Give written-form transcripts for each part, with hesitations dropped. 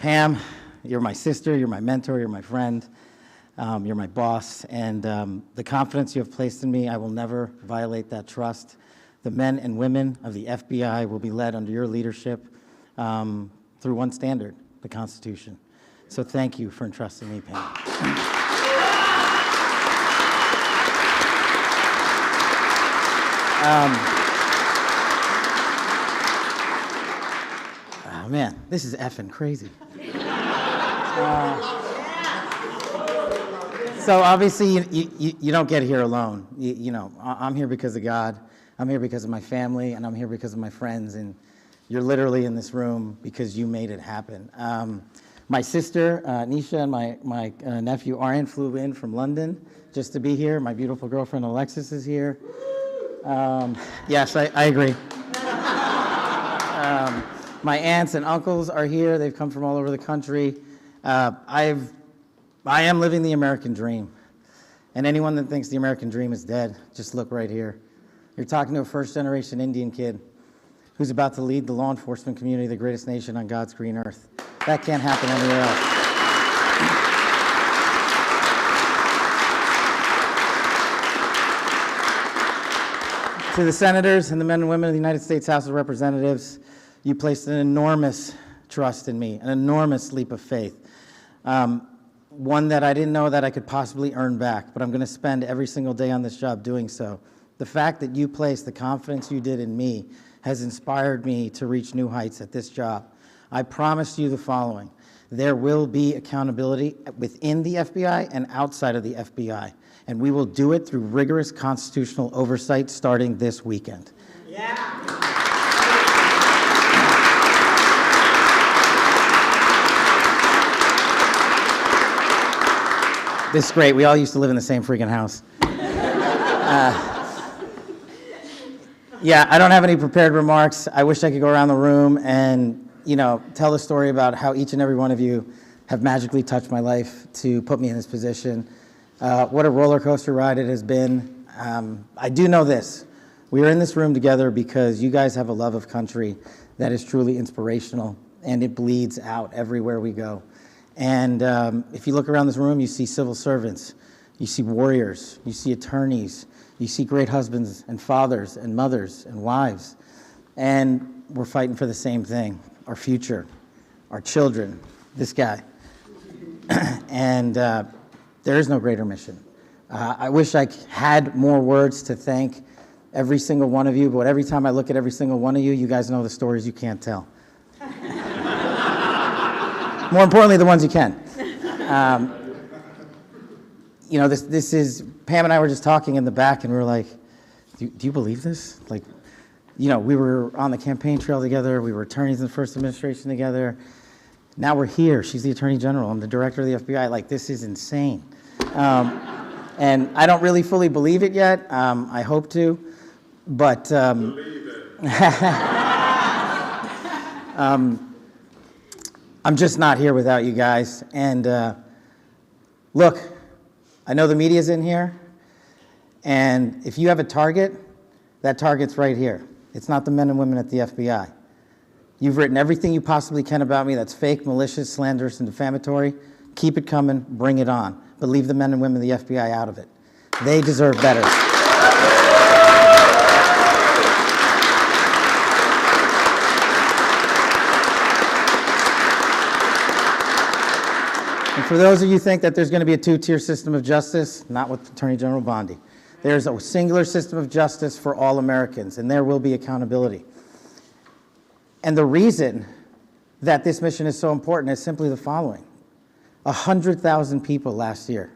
Pam, you're my sister, you're my mentor, you're my friend, you're my boss, and the confidence you have placed in me, I will never violate that trust. The men and women of the FBI will be led under your leadership through one standard, the Constitution. So thank you for entrusting me, Pam. Oh man, this is effing crazy. So obviously you don't get here alone. You know, I'm here because of God, I'm here because of my family, and I'm here because of my friends, and you're literally in this room because you made it happen. My sister, Nisha, and my nephew, Aryan, flew in from London just to be here. My beautiful girlfriend, Alexis, is here. Yes, I agree. My aunts and uncles are here. They've come from all over the country. I am living the American dream. And anyone that thinks the American dream is dead, just look right here. You're talking to a first-generation Indian kid who's about to lead the law enforcement community, the greatest nation on God's green earth. That can't happen anywhere else. To the senators and the men and women of the United States House of Representatives, you placed an enormous trust in me, an enormous leap of faith. One that I didn't know that I could possibly earn back, but I'm going to spend every single day on this job doing so. The fact that you placed the confidence you did in me has inspired me to reach new heights at this job. I promise you the following: there will be accountability within the FBI and outside of the FBI, and we will do it through rigorous constitutional oversight starting this weekend. Yeah. This is great. We all used to live in the same freaking house. Yeah, I don't have any prepared remarks. I wish I could go around the room and, you know, tell the story about how each and every one of you have magically touched my life to put me in this position. What a roller coaster ride it has been. I do know this. We are in this room together because you guys have a love of country that is truly inspirational, and it bleeds out everywhere we go. And if you look around this room, you see civil servants, you see warriors, you see attorneys, you see great husbands and fathers and mothers and wives. And we're fighting for the same thing: our future, our children, this guy. And there is no greater mission. I wish I had more words to thank every single one of you, but every time I look at every single one of you, you guys know the stories you can't tell. More importantly, the ones you can. You know, this is, Pam and I were just talking in the back, and we were like, do you believe this? Like, you know, we were on the campaign trail together, we were attorneys in the first administration together. Now we're here. She's the Attorney General, I'm the Director of the FBI. Like, this is insane. And I don't really fully believe it yet. I hope to, but believe it. I'm just not here without you guys. And look, I know the media's in here, and if you have a target, that target's right here. It's not the men and women at the FBI. You've written everything you possibly can about me that's fake, malicious, slanderous, and defamatory. Keep it coming, bring it on. But leave the men and women of the FBI out of it. They deserve better. And for those of you who think that there's going to be a two-tier system of justice, not with Attorney General Bondi. There's a singular system of justice for all Americans, and there will be accountability. And the reason that this mission is so important is simply the following. 100,000 people last year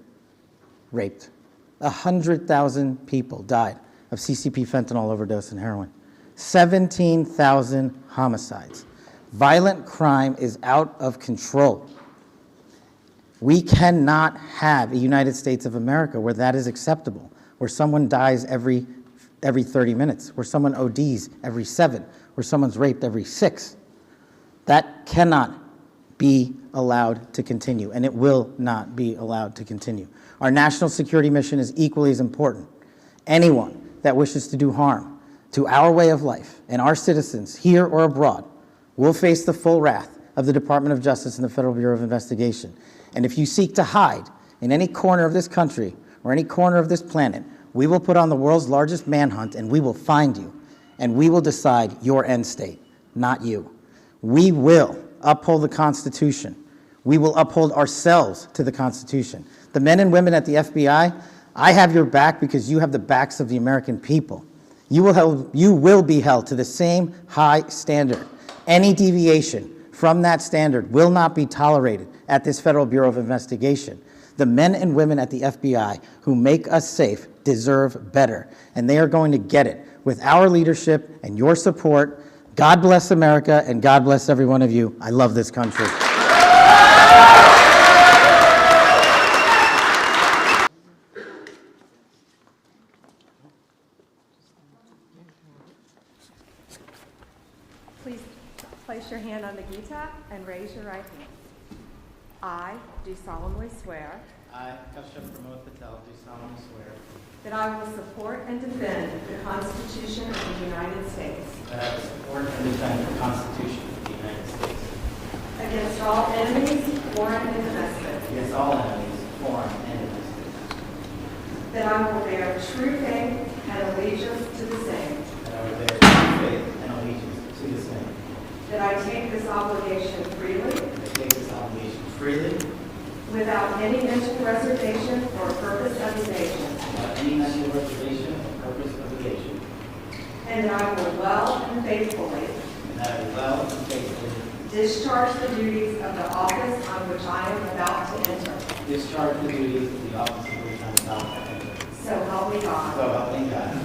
raped. 100,000 people died of CCP fentanyl overdose and heroin. 17,000 homicides. Violent crime is out of control. We cannot have a United States of America where that is acceptable, where someone dies every 30 minutes, where someone ODs every 7, where someone's raped every 6. That cannot be allowed to continue, and it will not be allowed to continue. Our national security mission is equally as important. Anyone that wishes to do harm to our way of life and our citizens here or abroad will face the full wrath of the Department of Justice and the Federal Bureau of Investigation. And if you seek to hide in any corner of this country or any corner of this planet, we will put on the world's largest manhunt and we will find you. And we will decide your end state, not you. We will uphold the Constitution. We will uphold ourselves to the Constitution. The men and women at the FBI, I have your back because you have the backs of the American people. You will be held to the same high standard. Any deviation from that standard will not be tolerated at this Federal Bureau of Investigation. The men and women at the FBI who make us safe deserve better, and they are going to get it with our leadership and your support. God bless America, and God bless every one of you. I love this country. Please place your hand on the guitar and raise your right hand. I do solemnly swear I, Kash Patel, do solemnly swear that I will support and defend the Constitution of the United States that I will support and defend the Constitution of the United States against all enemies, foreign and domestic, against all enemies, foreign and domestic, that I will bear true faith and allegiance to the same, that I will bear true faith and allegiance to the same, that I take this obligation freely, that I take this obligation freely, without any mental reservation or purpose of evasion, without any mental reservation or purpose of evasion, and that I will well and faithfully and that I will well and faithfully discharge the duties of the office on which I am about to enter. discharge the duties of the office of which I am about to enter. So help me God. So help me God.